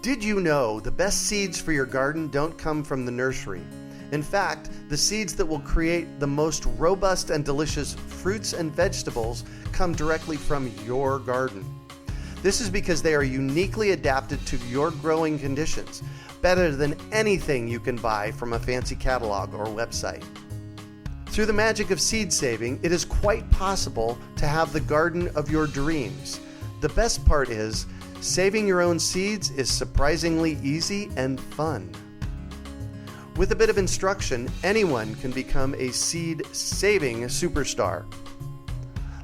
Did you know the best seeds for your garden don't come from the nursery? In fact, the seeds that will create the most robust and delicious fruits and vegetables come directly from your garden. This is because they are uniquely adapted to your growing conditions, better than anything you can buy from a fancy catalog or website. Through the magic of seed saving, it is quite possible to have the garden of your dreams. The best part is, saving your own seeds is surprisingly easy and fun. With a bit of instruction, anyone can become a seed-saving superstar.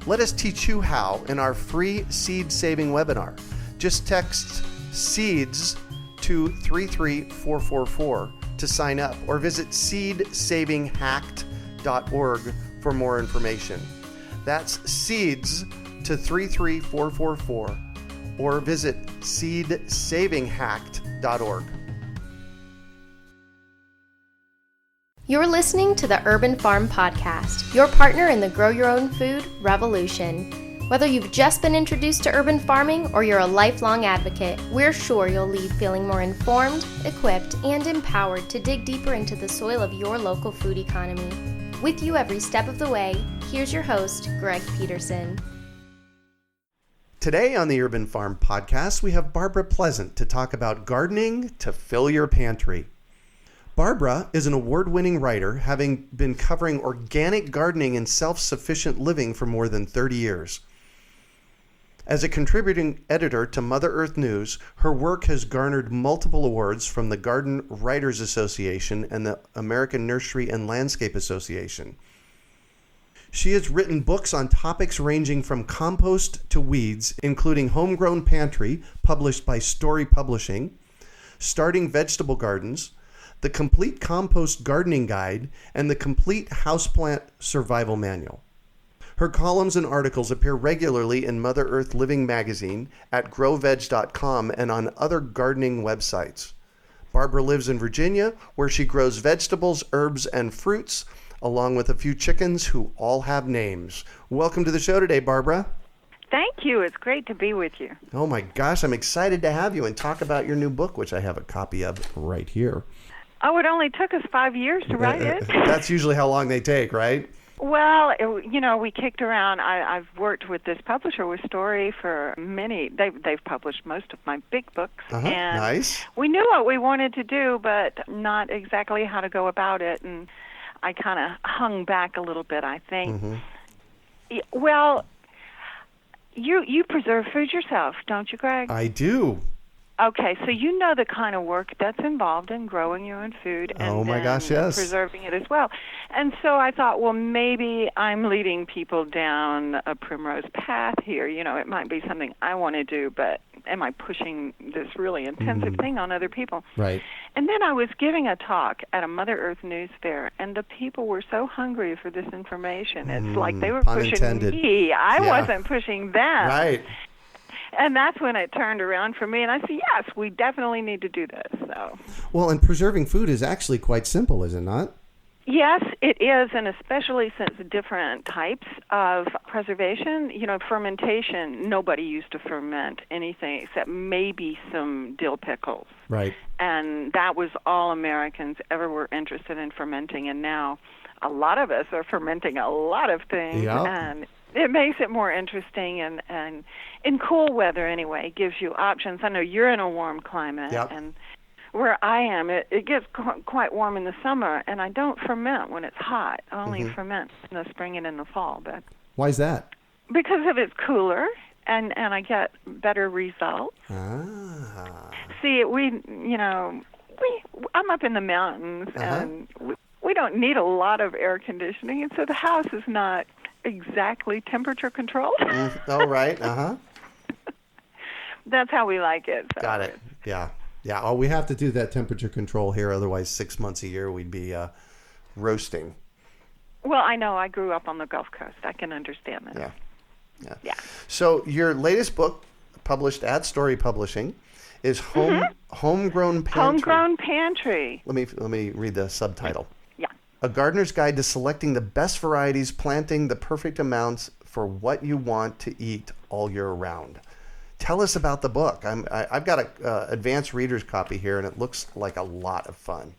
Let us teach you how in our free seed-saving webinar. Just text SEEDS to 33444 to sign up, or visit seedsavinghacked.org for more information. That's SEEDS to 33444, or visit seedsavinghacked.org. You're listening to the Urban Farm Podcast, your partner in the Grow Your Own Food revolution. Whether you've just been introduced to urban farming or you're a lifelong advocate, we're sure you'll leave feeling more informed, equipped, and empowered to dig deeper into the soil of your local food economy. With you every step of the way, here's your host, Greg Peterson. Today on the Urban Farm Podcast, we have Barbara Pleasant to talk about gardening to fill your pantry. Barbara is an award-winning writer, having been covering organic gardening and self-sufficient living for more than 30 years. As a contributing editor to Mother Earth News, her work has garnered multiple awards from the Garden Writers Association and the American Nursery and Landscape Association. She has written books on topics ranging from compost to weeds, including Homegrown Pantry, published by Story Publishing, Starting Vegetable Gardens, The Complete Compost Gardening Guide, and The Complete Houseplant Survival Manual. Her columns and articles appear regularly in Mother Earth Living magazine, at growveg.com, and on other gardening websites. Barbara lives in Virginia, where she grows vegetables, herbs, and fruits, along with a few chickens who all have names. Welcome to the show today, Barbara. Thank you. It's great to be with you. Oh my gosh, I'm excited to have you and talk about your new book, which I have a copy of right here. Oh, it only took us 5 years to write it. That's usually how long they take, right? Well, we kicked around. I've worked with this publisher with Story for many. They've published most of my big books. And nice. We knew what we wanted to do, but not exactly how to go about it. And I kind of hung back a little bit, I think. Mm-hmm. Well, you preserve food yourself, don't you, Greg? I do. Okay, so you know the kind of work that's involved in growing your own food and preserving it as well. And so I thought, well, maybe I'm leading people down a primrose path here. You know, it might be something I want to do, but am I pushing this really intensive thing on other people? Right. And then I was giving a talk at a Mother Earth News fair, and the people were so hungry for this information. It's like they were pushing me. I wasn't pushing them. Right. And that's when it turned around for me, and I said, yes, we definitely need to do this. So, well, and preserving food is actually quite simple, is it not? Yes, it is, and especially since different types of preservation, fermentation, nobody used to ferment anything except maybe some dill pickles. Right. And that was all Americans ever were interested in fermenting, and now a lot of us are fermenting a lot of things, and it makes it more interesting, and in cool weather anyway, gives you options. I know you're in a warm climate, and where I am, it gets quite warm in the summer, and I don't ferment when it's hot. I only ferment in the spring and in the fall. But why is that? Because of it's cooler, and I get better results. See, I'm up in the mountains, and we don't need a lot of air conditioning, and so the house is not exactly temperature controlled. Oh, right. That's how we like it. So. Got it. Yeah. Oh, we have to do that temperature control here. Otherwise, 6 months a year, we'd be roasting. Well, I know. I grew up on the Gulf Coast. I can understand that. Yeah. So your latest book, published at Story Publishing, is Homegrown Pantry. Homegrown Pantry. Let me read the subtitle. Yeah. A gardener's guide to selecting the best varieties, planting the perfect amounts for what you want to eat all year round. Tell us about the book. I've got a advanced reader's copy here, and it looks like a lot of fun.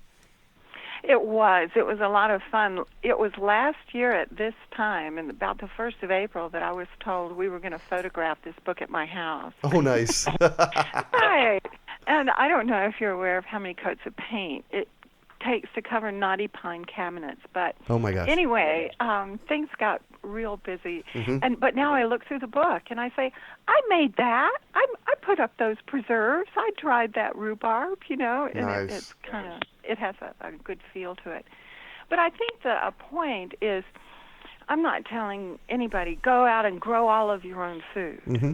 It was a lot of fun. It was last year at this time, and about the 1st of April, that I was told we were going to photograph this book at my house. Oh, nice. Right. And I don't know if you're aware of how many coats of paint it takes to cover knotty pine cabinets. But oh my gosh. Anyway, things got real busy. Mm-hmm. But now I look through the book and I say, I made that. I put up those preserves. I dried that rhubarb, and nice. it's kind of, it has a good feel to it. But I think a point is, I'm not telling anybody, go out and grow all of your own food. Mm-hmm.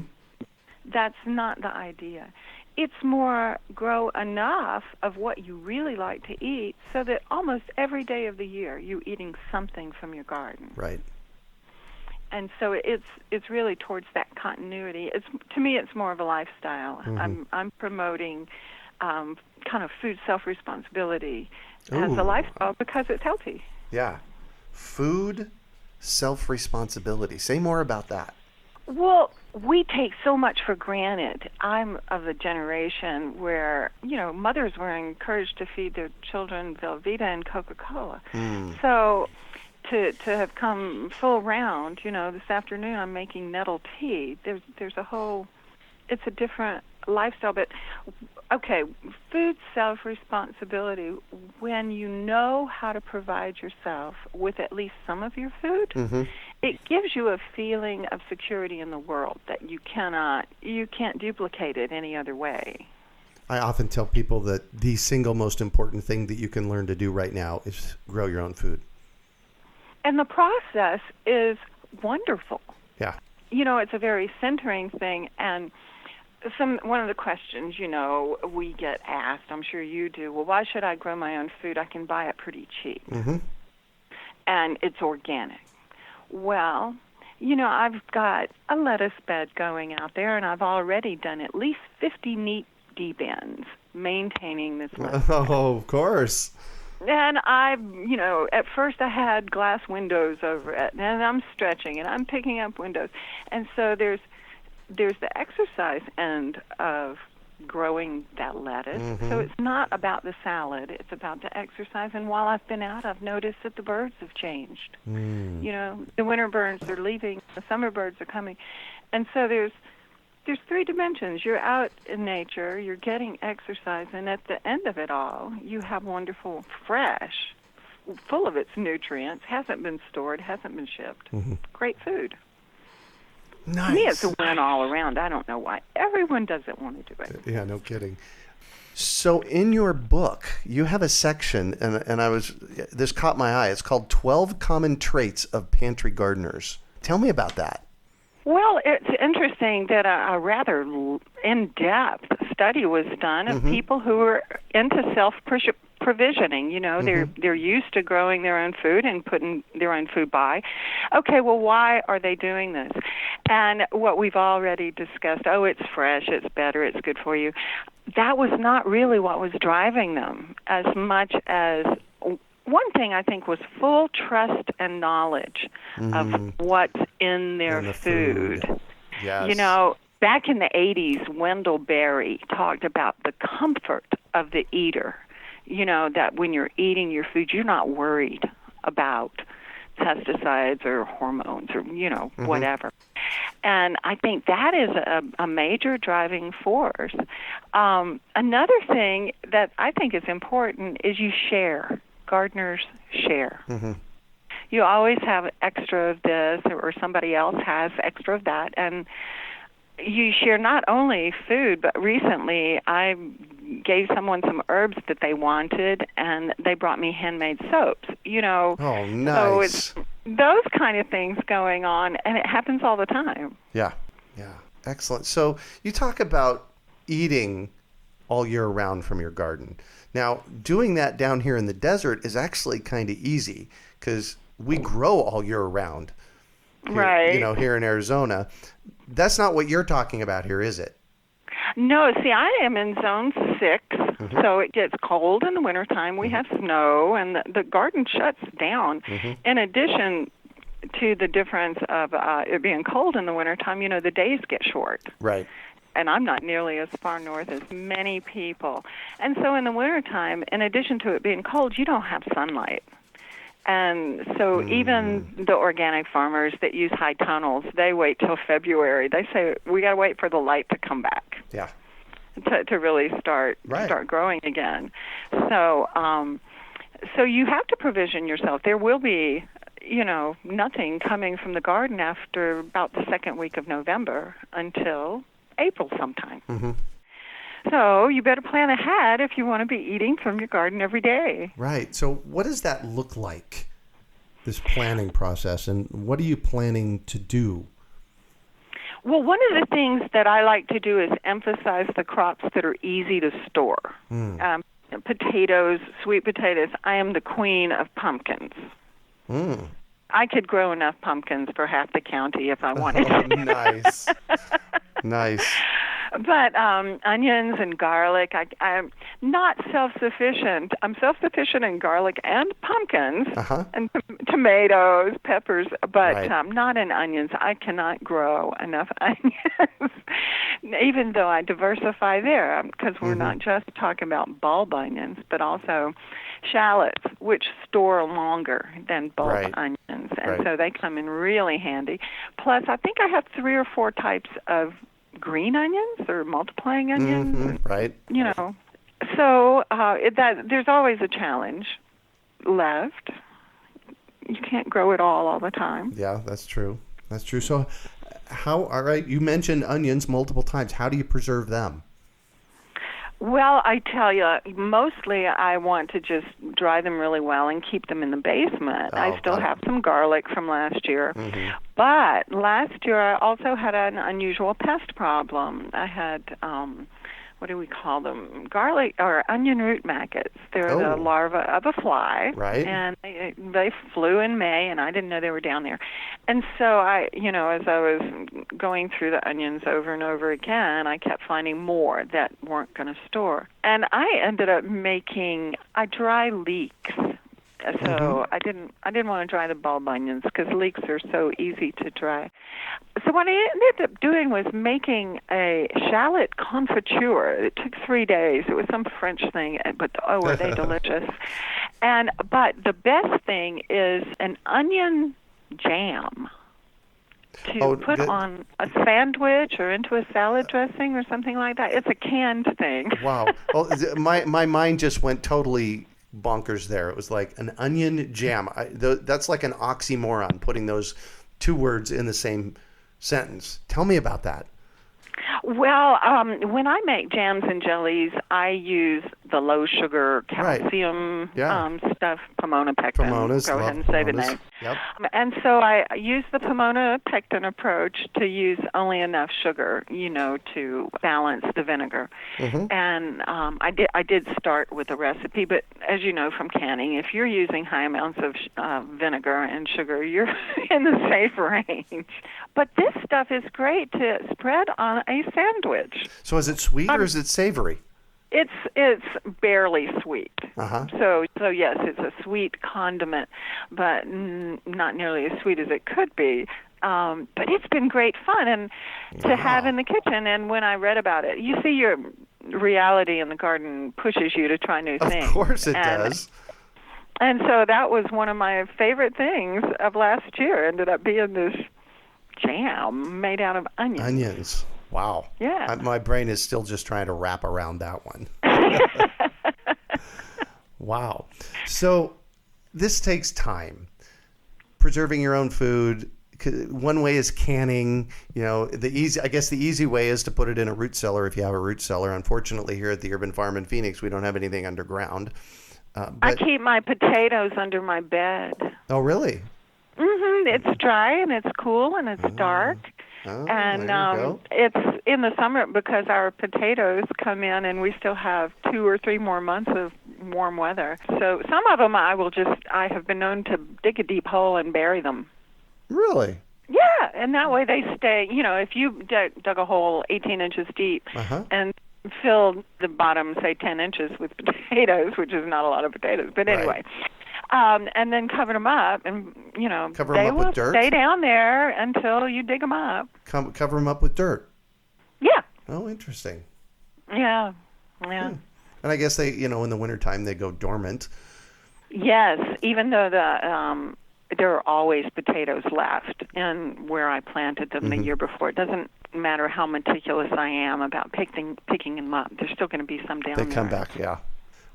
That's not the idea. It's more grow enough of what you really like to eat so that almost every day of the year you're eating something from your garden. Right. And so it's really towards that continuity. To me, it's more of a lifestyle. Mm-hmm. I'm promoting kind of food self-responsibility as a lifestyle because it's healthy. Yeah. Food self-responsibility. Say more about that. Well, we take so much for granted. I'm of the generation where, mothers were encouraged to feed their children Velveeta and Coca-Cola. So to have come full round, this afternoon I'm making nettle tea. There's a whole, it's a different lifestyle. But, okay, food self-responsibility, when you know how to provide yourself with at least some of your food, mm-hmm. it gives you a feeling of security in the world that you can't duplicate it any other way. I often tell people that the single most important thing that you can learn to do right now is grow your own food. And the process is wonderful. Yeah. It's a very centering thing. And one of the questions, we get asked, I'm sure you do, well, why should I grow my own food? I can buy it pretty cheap. Mm-hmm. And it's organic. Well, I've got a lettuce bed going out there, and I've already done at least 50 neat D-bends maintaining this lettuce bed. Oh, of course. And at first I had glass windows over it, and I'm stretching, and I'm picking up windows. And so there's the exercise end of growing that lettuce. Mm-hmm. So it's not about the salad, it's about the exercise. And while I've been out, I've noticed that the birds have changed. The winter birds are leaving, the summer birds are coming. And so there's 3 dimensions. You're out in nature, you're getting exercise, and at the end of it all, you have wonderful, fresh, full of its nutrients, hasn't been stored, hasn't been shipped. Mm-hmm. Great food. Nice. To me, it's a win all around. I don't know why everyone doesn't want to do it. Yeah, no kidding. So in your book, you have a section, and this caught my eye. It's called 12 Common Traits of Pantry Gardeners. Tell me about that. Well, it's interesting that a rather in-depth study was done of mm-hmm. people who were into self-provisioning. Mm-hmm. They're used to growing their own food and putting their own food by. Okay, well, why are they doing this? And what we've already discussed, it's fresh, it's better, it's good for you. That was not really what was driving them as much as one thing I think was full trust and knowledge of what's in their food. Yes. Back in the 80s, Wendell Berry talked about the comfort of the eater. That when you're eating your food, you're not worried about pesticides or hormones or, mm-hmm. whatever. And I think that is a major driving force. Another thing that I think is important is you share. Gardeners share. Mm-hmm. You always have extra of this or somebody else has extra of that. And you share not only food, but recently I gave someone some herbs that they wanted, and they brought me handmade soaps. Oh, nice. So it's those kind of things going on, and it happens all the time. Yeah. Excellent. So you talk about eating all year round from your garden. Now, doing that down here in the desert is actually kind of easy because we grow all year round. Here, right. Here in Arizona. That's not what you're talking about here, is it? No, see, I am in zone 6, mm-hmm. so it gets cold in the wintertime. We have snow, and the garden shuts down. Mm-hmm. In addition to the difference of it being cold in the wintertime, the days get short. Right. and I'm not nearly as far north as many people. And so in the wintertime, in addition to it being cold, you don't have sunlight. And so even the organic farmers that use high tunnels, they wait till February. They say, we got to wait for the light to come back. Yeah. To really start growing again. So so you have to provision yourself. There will be, nothing coming from the garden after about the second week of November until April sometime. Mm-hmm. So you better plan ahead if you want to be eating from your garden every day. Right. So what does that look like, this planning process, and what are you planning to do? Well, one of the things that I like to do is emphasize the crops that are easy to store. Potatoes, sweet potatoes. I am the queen of pumpkins. I could grow enough pumpkins for half the county if I wanted to. Nice. Nice. But onions and garlic, I'm not self-sufficient. I'm self-sufficient in garlic and pumpkins and tomatoes, peppers, but not in onions. I cannot grow enough onions, even though I diversify there, because we're not just talking about bulb onions, but also shallots, which store longer than bulb onions. And so they come in really handy. Plus, I think I have 3 or 4 types of green onions or multiplying onions. Right. So there's always a challenge left. You can't grow it all the time. Yeah, that's true. That's true. So all right, you mentioned onions multiple times. How do you preserve them? Well, I tell you, mostly I want to just dry them really well and keep them in the basement. I still have some garlic from last year. But last year I also had an unusual pest problem. I had, what do we call them? Garlic or onion root maggots. They're the larva of a fly. Right. And they flew in May, and I didn't know they were down there. And so I, as I was going through the onions over and over again, I kept finding more that weren't going to store. And I ended up I dry leeks. So I didn't want to dry the bulb onions because leeks are so easy to dry. So what I ended up doing was making a shallot confiture. It took 3 days. It was some French thing, but were they delicious? But the best thing is an onion jam to put on a sandwich or into a salad dressing or something like that. It's a canned thing. Wow. Well, my mind just went totally bonkers there. It was like an onion jam. That's like an oxymoron, putting those 2 words in the same sentence. Tell me about that. Well, when I make jams and jellies, I use the low sugar calcium stuff, Pomona pectin. Pomonas, go ahead and say the name. Yep. And so I use the Pomona pectin approach to use only enough sugar, to balance the vinegar. And I did start with a recipe, but as you know from canning, if you're using high amounts of vinegar and sugar, you're in the safe range. But this stuff is great to spread on a sandwich. So is it sweet or is it savory? It's barely sweet. So yes, it's a sweet condiment, but not nearly as sweet as it could be. But it's been great fun and to have in the kitchen. And when I read about it, you see, your reality in the garden pushes you to try new things. Of course it does. And so that was one of my favorite things of last year. Ended up being this jam made out of onions. Onions. Wow. Yeah. My brain is still just trying to wrap around that one. Wow. So this takes time. Preserving your own food. One way is canning. The easy way is to put it in a root cellar if you have a root cellar. Unfortunately, here at the Urban Farm in Phoenix, we don't have anything underground. I keep my potatoes under my bed. Oh, really? It's dry and it's cool and it's dark. And it's in the summer because our potatoes come in and we still have 2 or 3 more months of warm weather. So some of them I have been known to dig a deep hole and bury them. Really? Yeah, and that way they stay. If you dug a hole 18 inches deep and filled the bottom, say 10 inches with potatoes, which is not a lot of potatoes, but anyway. And then cover them up, and they will stay down there until you dig them up. Cover them up with dirt. Yeah. Oh, interesting. Yeah. And I guess they, in the wintertime, they go dormant. Yes, even though there are always potatoes left in where I planted them the year before. It doesn't matter how meticulous I am about picking them up. There's still going to be some down there. They come back, yeah.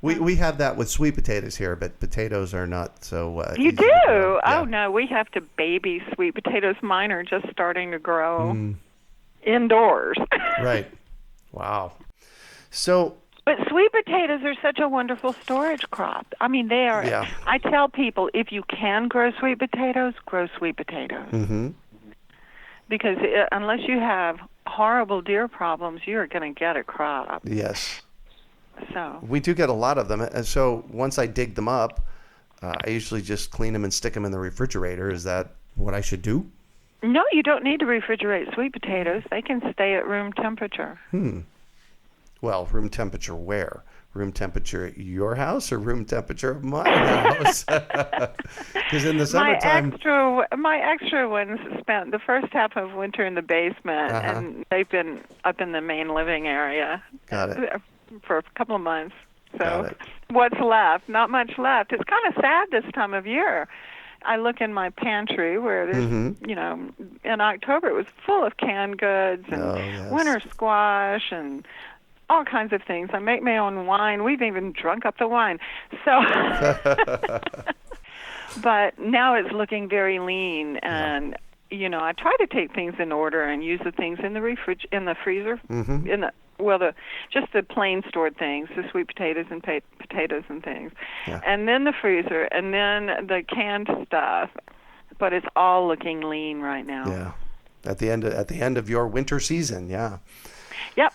We have that with sweet potatoes here, but potatoes are not so You easy do? to grow. Yeah. Oh, no, we have to baby sweet potatoes. Mine are just starting to grow indoors. Right. Wow. So... But sweet potatoes are such a wonderful storage crop. I mean, they are. Yeah. I tell people, if you can grow sweet potatoes, grow sweet potatoes. Mm-hmm. Because unless you have horrible deer problems, you're going to get a crop. Yes. So we do get a lot of them. And so once I dig them up, I usually just clean them and stick them in the refrigerator. Is that what I should do? No, you don't need to refrigerate sweet potatoes. They can stay at room temperature. Well, room temperature where? Room temperature at your house or room temperature of my house? Because in the summertime... My extra ones spent the first half of winter in the basement, and they've been up in the main living area. Got it. For a couple of months. So what's left? Not much left. It's kind of sad this time of year. I look in my pantry where there's, in October it was full of canned goods and winter squash and all kinds of things. I make my own wine. We've even drunk up the wine. So, but now it's looking very lean, and I try to take things in order and use the things in the freezer, just the plain stored things, the sweet potatoes and potatoes and things, and then the freezer, and then the canned stuff. But it's all looking lean right now. Yeah, at the end of your winter season. Yeah. Yep.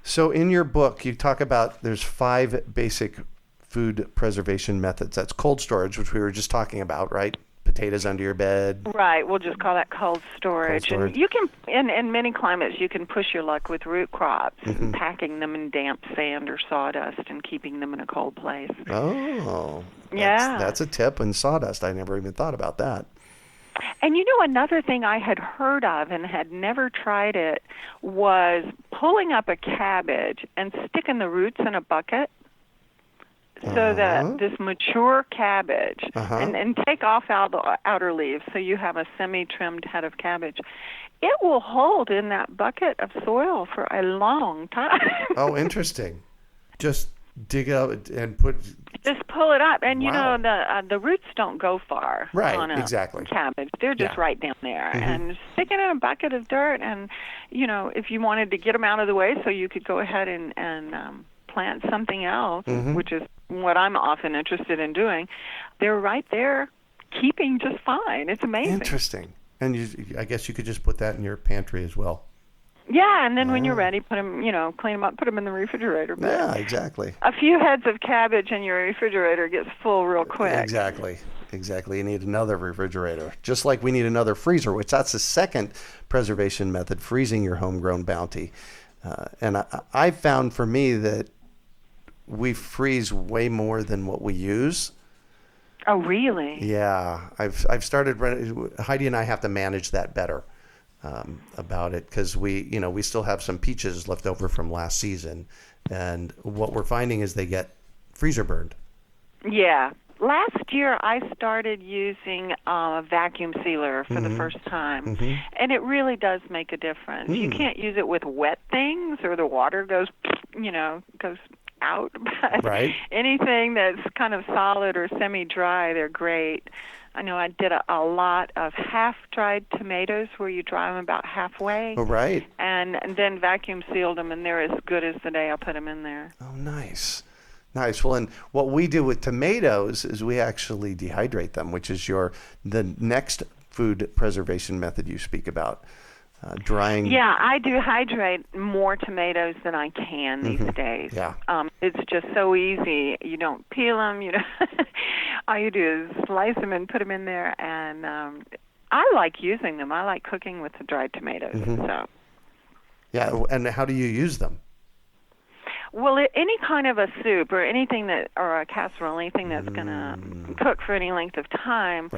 So in your book, you talk about there's 5 basic food preservation methods. That's cold storage, which we were just talking about, right? Potatoes under your bed. Right. We'll just call that cold storage. And you can, in many climates, you can push your luck with root crops, packing them in damp sand or sawdust and keeping them in a cold place. Oh. That's a tip. And sawdust, I never even thought about that. And another thing I had heard of and had never tried it was pulling up a cabbage and sticking the roots in a bucket so that this mature cabbage, and take off all the outer leaves so you have a semi-trimmed head of cabbage, it will hold in that bucket of soil for a long time. Oh, interesting. Just dig out and just pull it up, and the roots don't go far on a cabbage. They're just right down there, and stick it in a bucket of dirt. And if you wanted to get them out of the way, so you could go ahead and plant something else, which is what I'm often interested in doing. They're right there, keeping just fine. It's amazing. Interesting. And I guess you could just put that in your pantry as well. Yeah, and then when you're ready, put them, clean them up, put them in the refrigerator. But yeah, exactly. A few heads of cabbage in your refrigerator gets full real quick. Exactly. You need another refrigerator, just like we need another freezer, which that's the second preservation method, freezing your homegrown bounty. And I found for me that we freeze way more than what we use. Oh, really? Yeah, I've started. Heidi and I have to manage that better. About it, because we still have some peaches left over from last season, and what we're finding is they get freezer burned. Yeah. Last year I started using a vacuum sealer for the first time, and it really does make a difference. You can't use it with wet things or the water goes out, but anything that's kind of solid or semi-dry, they're great. I know I did a lot of half-dried tomatoes where you dry them about halfway. Oh, right. And then vacuum sealed them, and they're as good as the day I put them in there. Oh, nice. Well, and what we do with tomatoes is we actually dehydrate them, which is the next food preservation method you speak about. Drying. Yeah, I dehydrate more tomatoes than I can these days. Yeah. It's just so easy. You don't peel them. All you do is slice them and put them in there. And I like using them. I like cooking with the dried tomatoes. So. Yeah, and how do you use them? Well, any kind of a soup or anything or a casserole, anything that's going to cook for any length of time,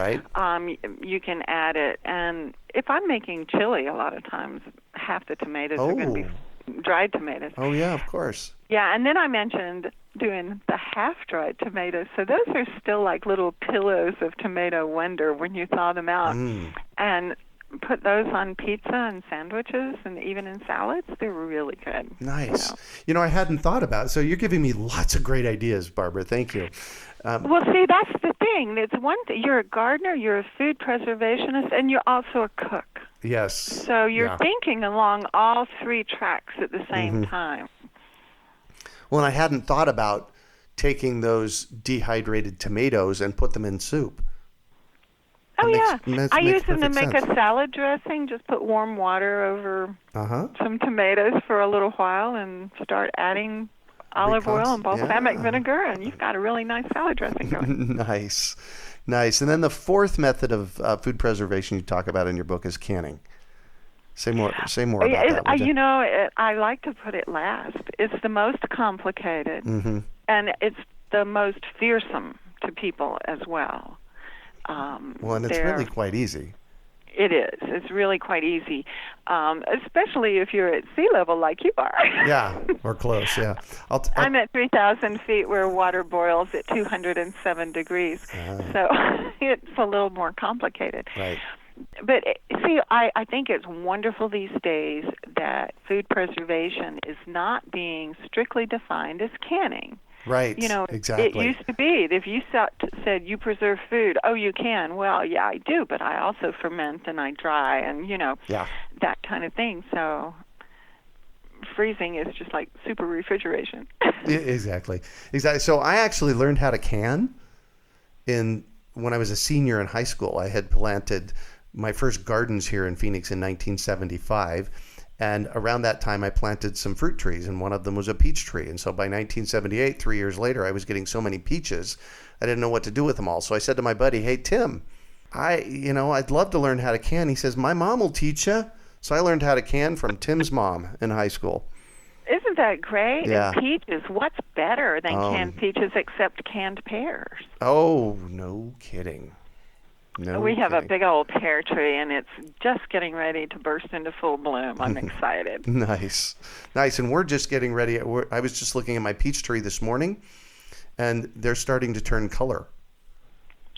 you can add it. And if I'm making chili, a lot of times half the tomatoes are going to be dried tomatoes. Oh, yeah, of course. Yeah, and then I mentioned doing the half-dried tomatoes. So those are still like little pillows of tomato wonder when you thaw them out. And put those on pizza and sandwiches and even in salads. They're really good. Nice. I hadn't thought about it. So you're giving me lots of great ideas, Barbara. Thank you. Well, see, that's the thing. It's one thing. You're a gardener, you're a food preservationist, and you're also a cook. Yes. So you're thinking along all three tracks at the same time. Well, and I hadn't thought about taking those dehydrated tomatoes and put them in soup. I use them to make a salad dressing. Just put warm water over some tomatoes for a little while and start adding olive oil and balsamic vinegar, and you've got a really nice salad dressing going. Nice. And then the fourth method of food preservation you talk about in your book is canning. Say more about that. I like to put it last. It's the most complicated, and it's the most fearsome to people as well. And it's really quite easy. It is. It's really quite easy, especially if you're at sea level like you are. Yeah, or close, yeah. I'm at 3,000 feet where water boils at 207 degrees, so it's a little more complicated. Right. But see, I think it's wonderful these days that food preservation is not being strictly defined as canning. Right, exactly. It used to be that if you said you preserve food, oh, you can. Well, yeah, I do, but I also ferment and I dry and, that kind of thing. So freezing is just like super refrigeration. Exactly. So I actually learned how to can when I was a senior in high school. I had planted my first gardens here in Phoenix in 1975. And around that time, I planted some fruit trees, and one of them was a peach tree. And so by 1978, 3 years later, I was getting so many peaches, I didn't know what to do with them all. So I said to my buddy, hey, Tim, I'd love to learn how to can. He says, my mom will teach you. So I learned how to can from Tim's mom in high school. Isn't that great? Yeah. And peaches, what's better than canned peaches except canned pears? Oh, no kidding. We have a big old pear tree, and it's just getting ready to burst into full bloom. I'm excited. Nice. And we're just getting ready. I was just looking at my peach tree this morning, and they're starting to turn color.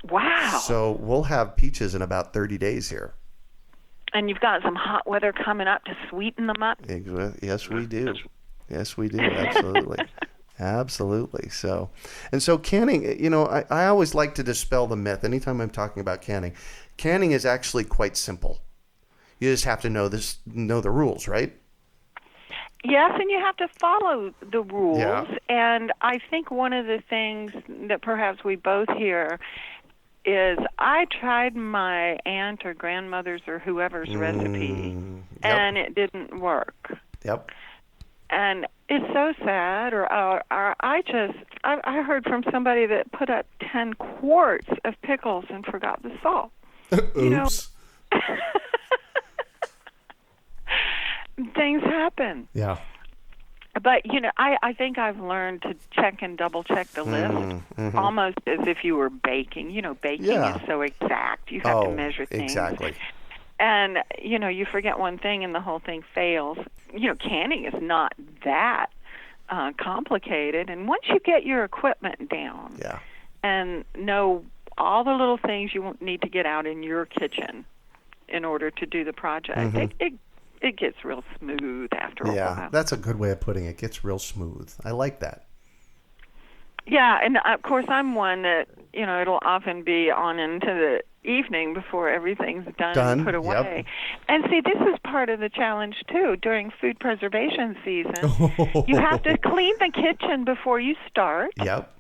Wow. So we'll have peaches in about 30 days here. And you've got some hot weather coming up to sweeten them up? Yes, we do. Absolutely. Absolutely. So canning, I always like to dispel the myth. Anytime I'm talking about canning is actually quite simple. You just have to know the rules, right? Yes, and you have to follow the rules. Yeah. And I think one of the things that perhaps we both hear is I tried my aunt or grandmother's or whoever's recipe, and it didn't work. Yep. And it's so sad. Or I heard from somebody that put up 10 quarts of pickles and forgot the salt. Oops. Things happen. Yeah. But, I think I've learned to check and double-check the list, almost as if you were baking. Baking is so exact. You have to measure things. Exactly. And, you forget one thing and the whole thing fails. Canning is not that complicated. And once you get your equipment down and know all the little things you need to get out in your kitchen in order to do the project, it gets real smooth after a while. Yeah, that's a good way of putting it. It gets real smooth. I like that. Yeah, and of course I'm one that, it'll often be on into the evening before everything's done and put away. Yep. And see, this is part of the challenge too. During food preservation season, you have to clean the kitchen before you start. Yep.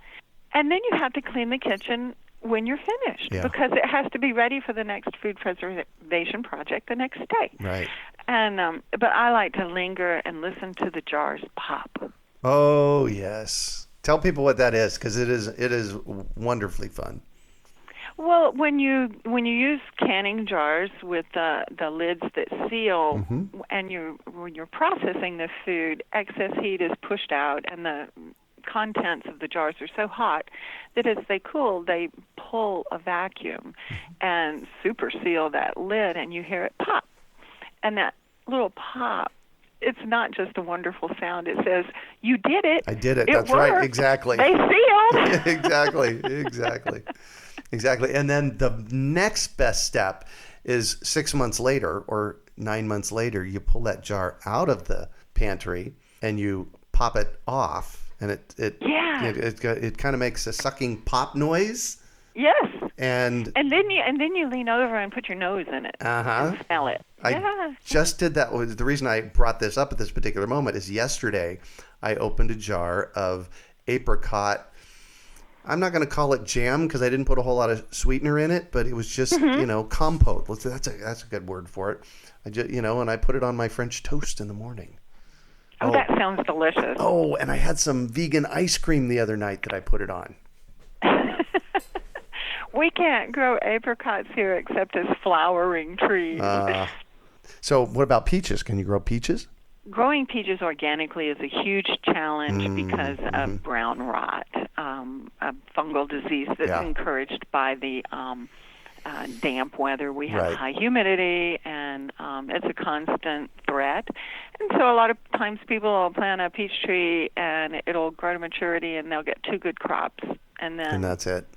And then you have to clean the kitchen when you're finished because it has to be ready for the next food preservation project the next day. Right. And but I like to linger and listen to the jars pop. Oh, yes. Tell people what that is, because it is wonderfly fun. Well, when you use canning jars with the lids that seal, and when you're processing the food, excess heat is pushed out, and the contents of the jars are so hot that as they cool, they pull a vacuum and super seal that lid, and you hear it pop. And that little pop it's not just a wonderful sound. It says, you did it. I did it. It That's worked. right. Exactly. They sealed. Exactly. And then the next best step is 6 months later or 9 months later, you pull that jar out of the pantry and you pop it off, and it kind of makes a sucking pop noise. Yes. And then you lean over and put your nose in it. And smell it. I just did that. The reason I brought this up at this particular moment is yesterday I opened a jar of apricot. I'm not going to call it jam because I didn't put a whole lot of sweetener in it, but it was just, compote. That's a good word for it. And I put it on my French toast in the morning. Oh, that sounds delicious. Oh, and I had some vegan ice cream the other night that I put it on. We can't grow apricots here except as flowering trees. So what about peaches? Can you grow peaches? Growing peaches organically is a huge challenge because of brown rot, a fungal disease that's encouraged by the damp weather. We have high humidity, and it's a constant threat. And so a lot of times people will plant a peach tree, and it'll grow to maturity, and they'll get 2 good crops, and that's it.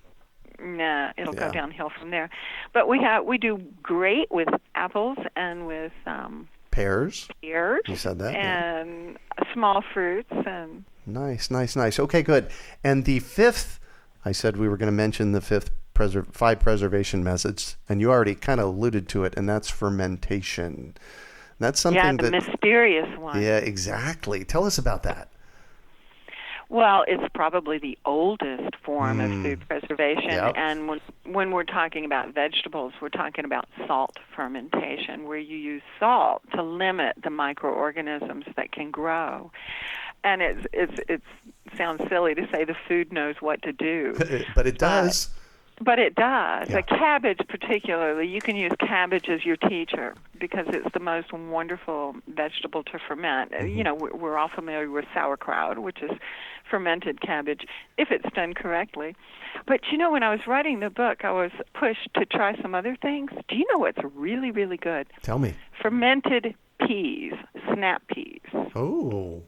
Nah, it'll go downhill from there. But we do great with apples and with pears. You said that. And small fruits. And Nice. Okay, good. And the fifth, I said we were going to mention the 5 preservation methods, and you already kind of alluded to it, and that's fermentation. That's something the mysterious one. Yeah, exactly. Tell us about that. Well, it's probably the oldest form of food preservation, and when we're talking about vegetables, we're talking about salt fermentation, where you use salt to limit the microorganisms that can grow. And it sounds silly to say the food knows what to do, but it does. But it does. Yeah. A cabbage particularly, you can use cabbage as your teacher because it's the most wonderful vegetable to ferment. We're all familiar with sauerkraut, which is fermented cabbage, if it's done correctly. But, when I was writing the book, I was pushed to try some other things. Do you know what's really, really good? Tell me. Fermented peas, snap peas. Oh.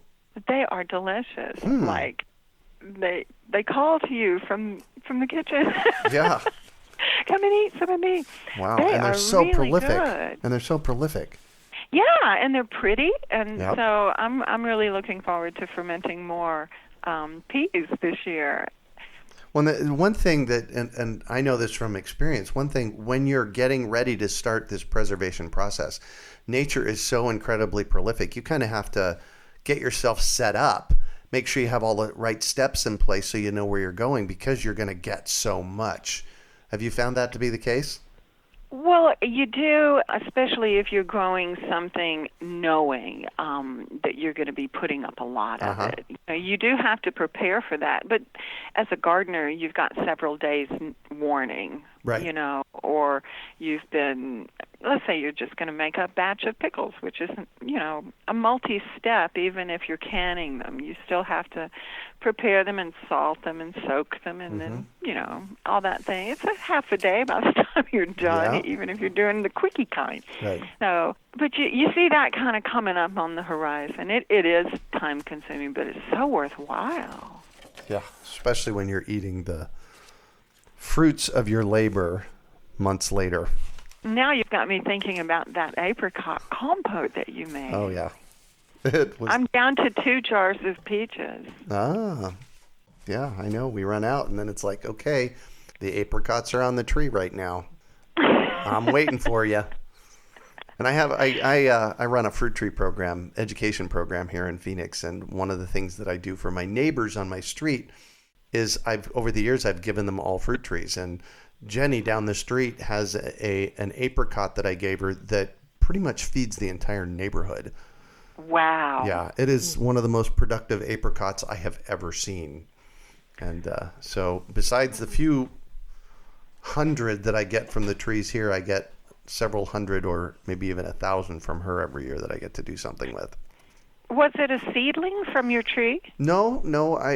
They are delicious. Like, they call to you from the kitchen. Yeah. Come and eat some of me. Wow. And they're so really prolific. Good. And they're so prolific. Yeah, and they're pretty, and so I'm really looking forward to fermenting more peas this year. Well, one thing that, and I know this from experience, one thing when you're getting ready to start this preservation process, nature is so incredibly prolific. You kind of have to get yourself set up. Make sure you have all the right steps in place so you know where you're going because you're going to get so much. Have you found that to be the case? Well, you do, especially if you're growing something knowing that you're going to be putting up a lot of it. You do have to prepare for that. But as a gardener, you've got several days warning, or you've been, let's say you're just going to make a batch of pickles, which isn't, a multi-step. Even if you're canning them, you still have to prepare them and salt them and soak them and then, all that thing. It's a half a day by the time you're done, even if you're doing the quickie kind. Right. So, but you see that kind of coming up on the horizon. It is time-consuming, but it's so worthwhile. Yeah, especially when you're eating the fruits of your labor months later. Now you've got me thinking about that apricot compote that you made. Oh, yeah. I'm down to 2 jars of peaches. Ah, yeah, I know. We run out, and then it's like, okay, the apricots are on the tree right now. I'm waiting for you. And I run a fruit tree program, education program here in Phoenix, and one of the things that I do for my neighbors on my street is over the years I've given them all fruit trees, and Jenny down the street has an apricot that I gave her that pretty much feeds the entire neighborhood. Wow. Yeah, it is one of the most productive apricots I have ever seen. And so besides the few hundred that I get from the trees here, I get several hundred or maybe even 1,000 from her every year that I get to do something with. Was it a seedling from your tree? No.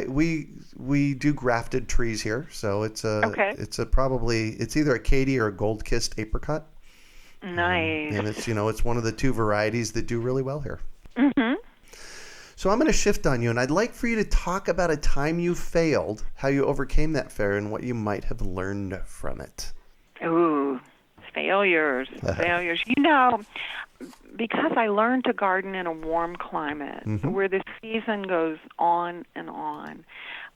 We do grafted trees here, so it's it's either a Katy or a gold-kissed apricot. Nice. And it's it's one of the 2 varieties that do really well here. Mm-hmm. So I'm going to shift on you, and I'd like for you to talk about a time you failed, how you overcame that failure, and what you might have learned from it. Ooh, failures. You know, because I learned to garden in a warm climate where the season goes on and on.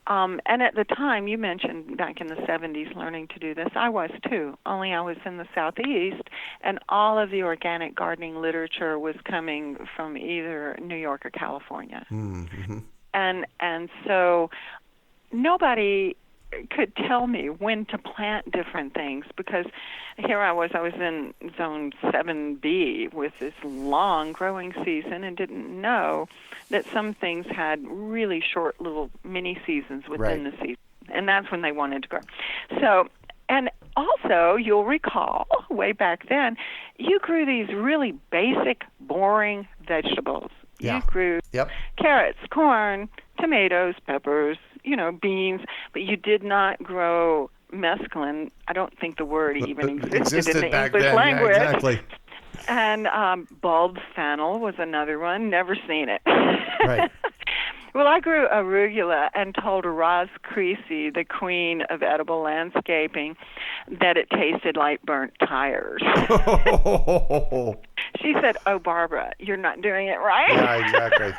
And at the time, you mentioned back in the 70s learning to do this. I was too, only I was in the Southeast, and all of the organic gardening literature was coming from either New York or California. Mm-hmm. And so nobody could tell me when to plant different things, because here I was in zone 7B with this long growing season and didn't know that some things had really short little mini seasons within the season, and that's when they wanted to grow. So, and also you'll recall way back then, you grew these really basic, boring vegetables. Yeah. You grew carrots, corn, tomatoes, peppers, beans, but you did not grow mesclun. I don't think the word even existed in the English language. Yeah, exactly. And bulb fennel was another one. Never seen it. Right. Well, I grew arugula and told Roz Creasy, the queen of edible landscaping, that it tasted like burnt tires. She said, "Oh, Barbara, you're not doing it right." Yeah, exactly.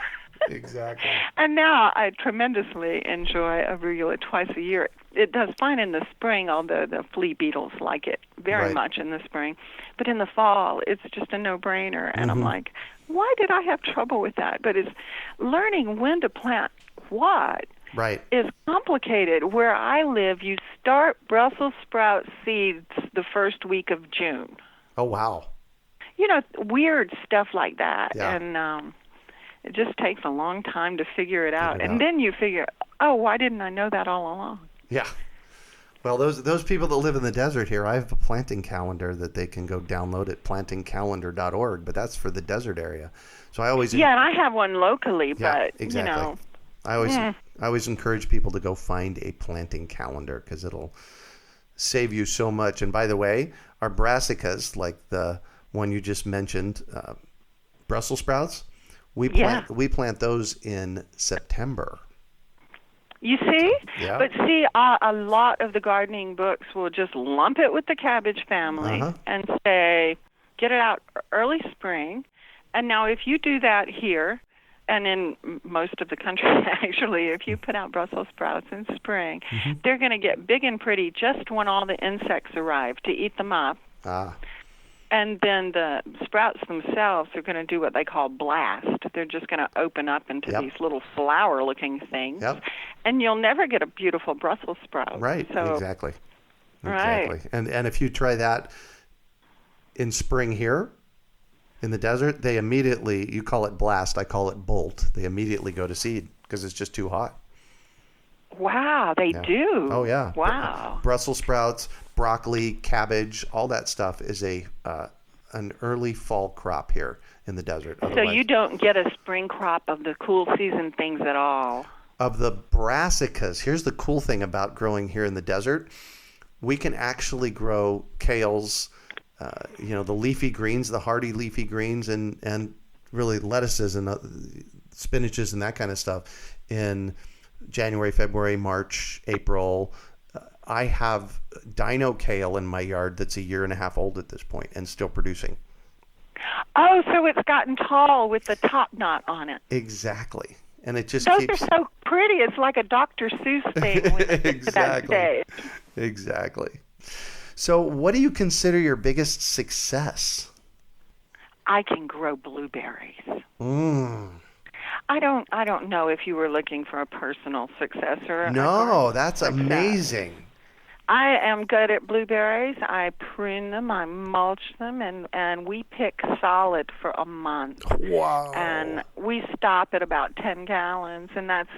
Exactly. And now I tremendously enjoy arugula twice a year. It does fine in the spring, although the flea beetles like it very much in the spring. But in the fall, it's just a no-brainer. And I'm like, why did I have trouble with that? But it's learning when to plant what is complicated. Where I live, you start Brussels sprout seeds the first week of June. Oh, wow. Weird stuff like that. Yeah. And it just takes a long time to figure it out. And then you figure, oh, why didn't I know that all along? Yeah. Well, those people that live in the desert here, I have a planting calendar that they can go download at plantingcalendar.org, but that's for the desert area. So I always... Yeah, and I have one locally, but, exactly. I always encourage people to go find a planting calendar because it'll save you so much. And by the way, our brassicas, like the one you just mentioned, Brussels sprouts, we plant those in September. You see? Yeah. But see, a lot of the gardening books will just lump it with the cabbage family and say, get it out early spring. And now if you do that here, and in most of the country, actually, if you put out Brussels sprouts in spring, they're going to get big and pretty just when all the insects arrive to eat them up. And then the sprouts themselves are going to do what they call blast. They're just going to open up into these little flower-looking things. Yep. And you'll never get a beautiful Brussels sprout. Right, exactly. Right. And if you try that in spring here, in the desert, they immediately, you call it blast, I call it bolt. They immediately go to seed because it's just too hot. Wow, they do. Oh, yeah. Wow. Brussels sprouts, broccoli, cabbage, all that stuff is an early fall crop here in the desert. So you don't get a spring crop of the cool season things at all? Of the brassicas, here's the cool thing about growing here in the desert. We can actually grow kales, the leafy greens, the hardy leafy greens, and really lettuces and spinaches and that kind of stuff in January, February, March, April. I have dino kale in my yard that's 1.5 years old at this point and still producing. Oh, so it's gotten tall with the top knot on it. Exactly. And it just Those are so pretty. It's like a Dr. Seuss thing when it gets to that stage. Exactly. So what do you consider your biggest success? I can grow blueberries. I don't know if you were looking for a personal success or No, that's amazing. I am good at blueberries. I prune them, I mulch them, and we pick solid for a month. Wow. And we stop at about 10 gallons, and that's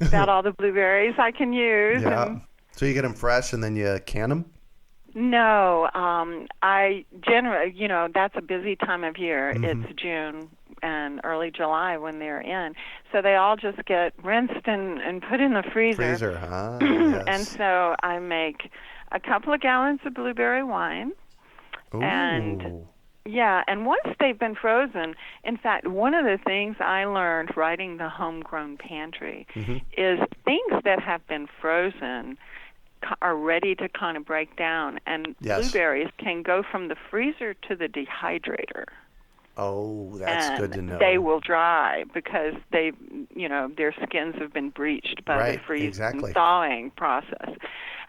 about all the blueberries I can use. Yeah. So you get them fresh and then you can them? No. I generally, that's a busy time of year. It's June and early July when they're in. So they all just get rinsed and put in the freezer. Yes. And so I make a couple of gallons of blueberry wine. Ooh. And Yeah, and once they've been frozen, in fact, one of the things I learned writing the Homegrown Pantry is things that have been frozen are ready to kind of break down, and blueberries can go from the freezer to the dehydrator. Oh, that's good to know. They will dry because they, their skins have been breached by the freezing and thawing process.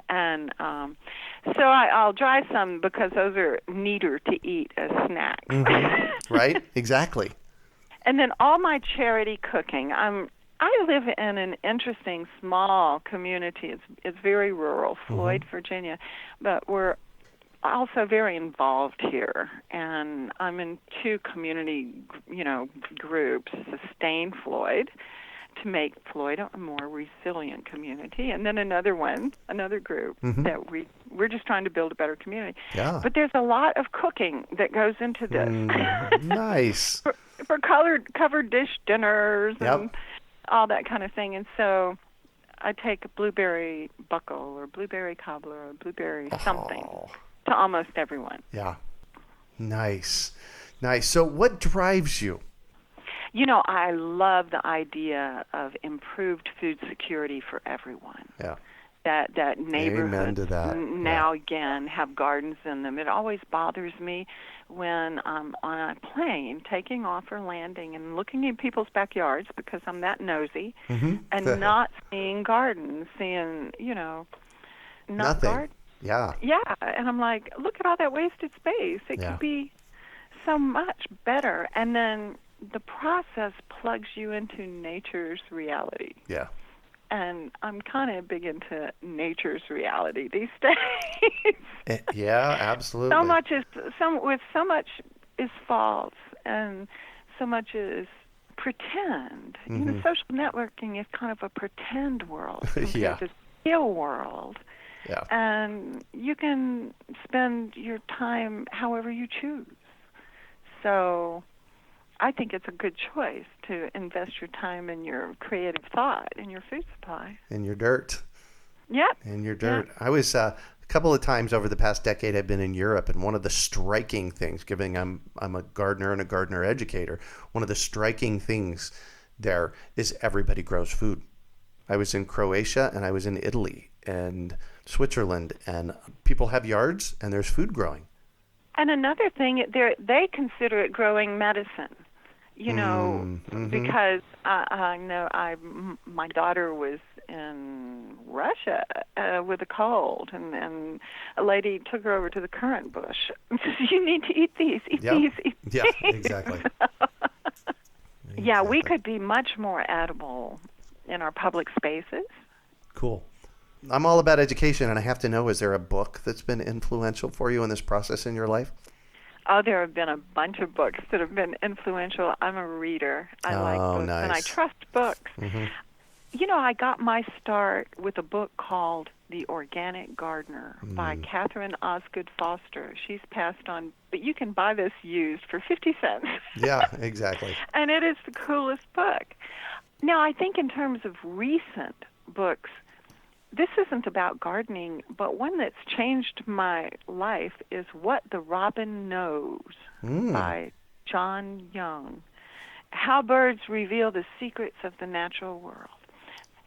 And so I'll dry some because those are neater to eat as snacks. Right, exactly. And then all my charity cooking. I live in an interesting small community. It's very rural, Floyd, Virginia, but we're also very involved here. And I'm in two community, groups, Sustain Floyd, to make Floyd a more resilient community, and then another group that we're just trying to build a better community. Yeah. But there's a lot of cooking that goes into this. Nice. for covered dish dinners and all that kind of thing. And so I take a blueberry buckle or blueberry cobbler or blueberry something to almost everyone. Yeah. Nice. So what drives you? I love the idea of improved food security for everyone. Yeah. That neighborhoods now again have gardens in them. It always bothers me when I'm on a plane taking off or landing and looking in people's backyards because I'm that nosy and not seeing gardens, seeing, nothing. Gardens. Yeah. Yeah, and I'm like, look at all that wasted space. It could be so much better. And then the process plugs you into nature's reality. Yeah. And I'm kind of big into nature's reality these days. Yeah, absolutely. So much is false, and so much is pretend. Social networking is kind of a pretend world compared to the real world. Yeah. And you can spend your time however you choose. So I think it's a good choice to invest your time in your creative thought, in your food supply. In your dirt. Yep. In your dirt. Yeah. I was a couple of times over the past decade I've been in Europe, and one of the striking things, given I'm a gardener and a gardener educator, one of the striking things there is everybody grows food. I was in Croatia and I was in Italy and Switzerland, and people have yards and there's food growing. And another thing, they consider it growing medicine. Because I know my daughter was in Russia with a cold, and a lady took her over to the currant bush and says, "You need to eat these, eat these." Yeah, exactly. Yeah, we could be much more edible in our public spaces. Cool. I'm all about education, and I have to know, is there a book that's been influential for you in this process in your life? Oh, there have been a bunch of books that have been influential. I'm a reader. I like books, nice. And I trust books. I got my start with a book called The Organic Gardener by Catherine Osgood Foster. She's passed on, but you can buy this used for 50 cents. Yeah, exactly. And it is the coolest book. Now, I think in terms of recent books, this isn't about gardening, but one that's changed my life is What the Robin Knows by John Young. How Birds Reveal the Secrets of the Natural World.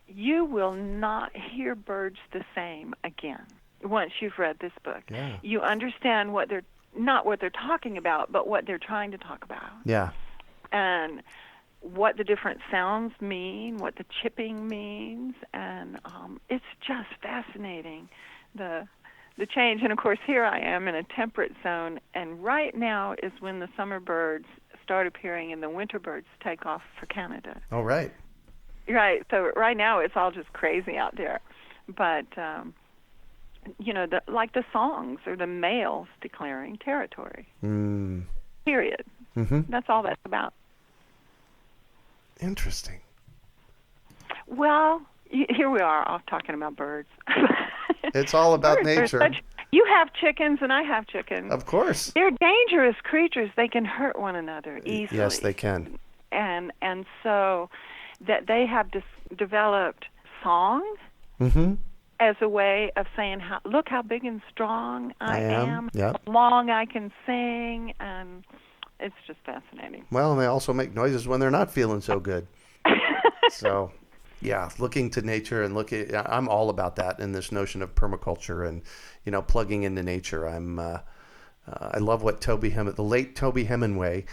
You will not hear birds the same again once you've read this book. Yeah. You understand not what they're talking about, but what they're trying to talk about. Yeah. And what the different sounds mean, what the chipping means, and it's just fascinating, the change. And of course, here I am in a temperate zone, and right now is when the summer birds start appearing and the winter birds take off for Canada. Oh, right. Right. So right now it's all just crazy out there, but like the songs or the males declaring territory. Period. That's all that's about. Interesting. Well, here we are off talking about birds. It's all about nature. You have chickens and I have chickens. Of course. They're dangerous creatures. They can hurt one another easily. Yes, they can. And so that they have developed song as a way of saying, look how big and strong I am, Yep. how long I can sing, and it's just fascinating. Well, and they also make noises when they're not feeling so good. So, yeah, looking to nature and I'm all about that in this notion of permaculture and, plugging into nature. I love what the late Toby Hemingway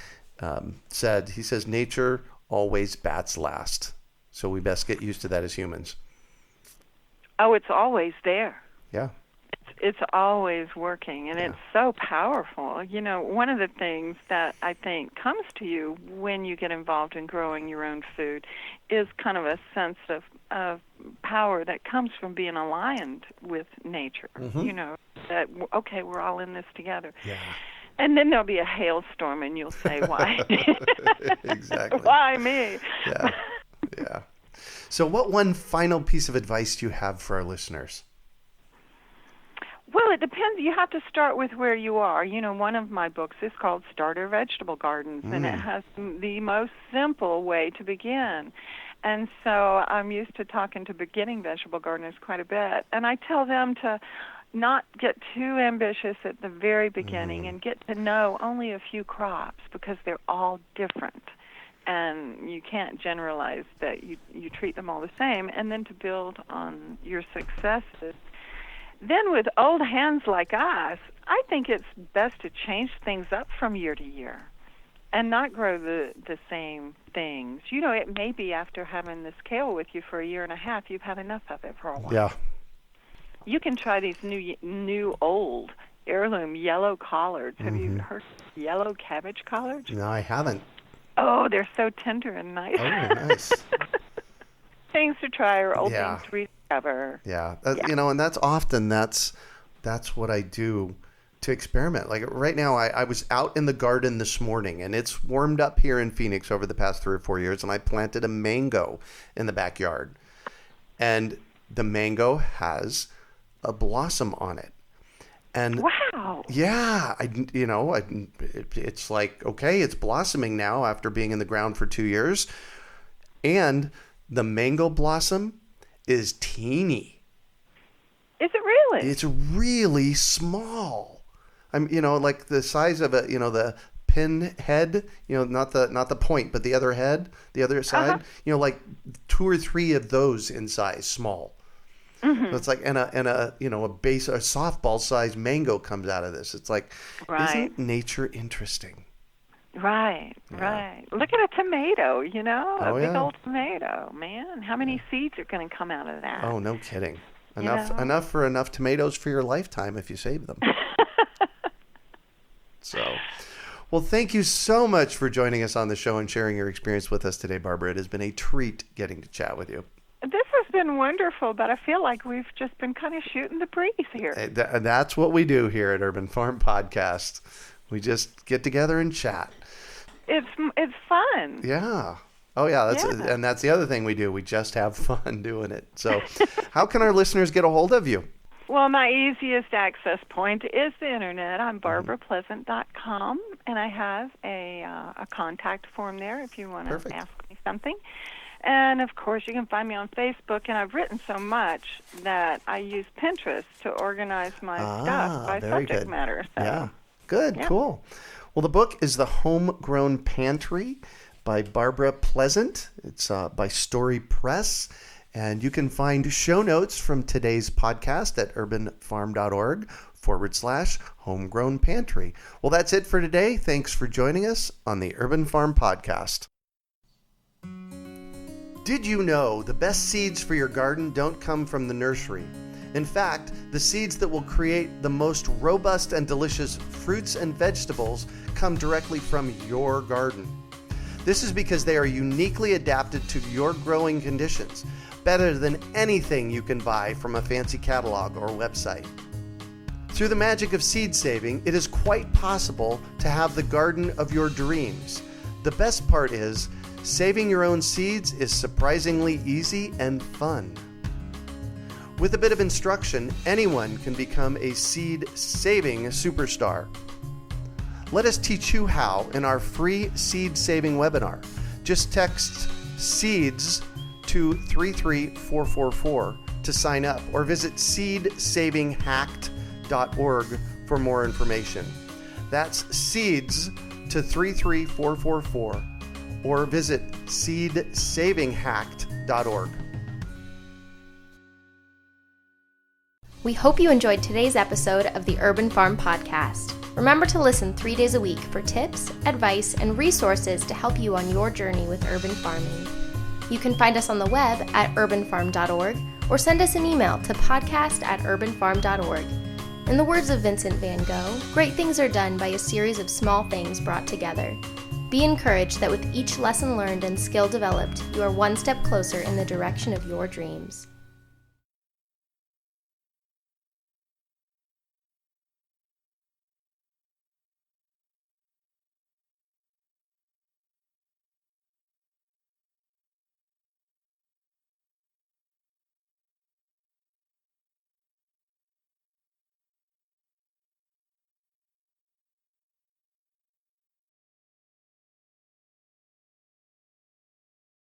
said. He says, nature always bats last. So we best get used to that as humans. Oh, it's always there. Yeah. It's always working, and it's so powerful. One of the things that I think comes to you when you get involved in growing your own food is kind of a sense of power that comes from being aligned with nature. Mm-hmm. That, okay, we're all in this together. Yeah. And then there'll be a hailstorm, and you'll say, why? Exactly. Why me? Yeah. Yeah. So what one final piece of advice do you have for our listeners? Well, it depends. You have to start with where you are. One of my books is called Starter Vegetable Gardens, and it has the most simple way to begin. And so I'm used to talking to beginning vegetable gardeners quite a bit, and I tell them to not get too ambitious at the very beginning and get to know only a few crops because they're all different. And you can't generalize that you treat them all the same, and then to build on your successes. Then with old hands like us, I think it's best to change things up from year to year and not grow the same things. It may be after having this kale with you for a year and a half, you've had enough of it for a while. Yeah. You can try these new old heirloom yellow collards. Have you heard of yellow cabbage collards? No, I haven't. Oh, they're so tender and nice. Oh, nice. Things to try or old things to rediscover. Yeah. And that's what I do to experiment. Like right now, I was out in the garden this morning, and it's warmed up here in Phoenix over the past 3 or 4 years, and I planted a mango in the backyard. And the mango has a blossom on it. And wow. Yeah, it's like, okay, it's blossoming now after being in the ground for 2 years. And the mango blossom is teeny. Is it really? It's really small. Like the size of the pin head, not the point, but the other head, the other side, like 2 or 3 of those in size, small. So it's like, and a softball sized mango comes out of this. It's like, isn't nature interesting? Right. Look at a tomato, a big old tomato, man. How many seeds are going to come out of that? Oh, no kidding. Enough for enough tomatoes for your lifetime if you save them. So, well, thank you so much for joining us on the show and sharing your experience with us today, Barbara. It has been a treat getting to chat with you. This has been wonderful, but I feel like we've just been kind of shooting the breeze here. That's what we do here at Urban Farm Podcast. We just get together and chat. It's fun. Yeah. Oh, yeah. And that's the other thing we do. We just have fun doing it. So how can our listeners get a hold of you? Well, my easiest access point is the internet. I'm barbarapleasant.com, and I have a contact form there if you want to ask me something. And, of course, you can find me on Facebook, and I've written so much that I use Pinterest to organize my stuff by subject matter. So. Yeah, good, cool. Well, the book is The Homegrown Pantry by Barbara Pleasant. It's by Story Press, and you can find show notes from today's podcast at urbanfarm.org/homegrown pantry. Well, that's it for today. Thanks for joining us on the Urban Farm Podcast. Did you know the best seeds for your garden don't come from the nursery? In fact, the seeds that will create the most robust and delicious fruits and vegetables come directly from your garden. This is because they are uniquely adapted to your growing conditions, better than anything you can buy from a fancy catalog or website. Through the magic of seed saving, it is quite possible to have the garden of your dreams. The best part is, saving your own seeds is surprisingly easy and fun. With a bit of instruction, anyone can become a seed-saving superstar. Let us teach you how in our free seed-saving webinar. Just text SEEDS to 33444 to sign up or visit seedsavinghacked.org for more information. That's seeds to 33444 or visit seedsavinghacked.org. We hope you enjoyed today's episode of the Urban Farm Podcast. Remember to listen 3 days a week for tips, advice, and resources to help you on your journey with urban farming. You can find us on the web at urbanfarm.org or send us an email to podcast@urbanfarm.org. In the words of Vincent van Gogh, great things are done by a series of small things brought together. Be encouraged that with each lesson learned and skill developed, you are one step closer in the direction of your dreams.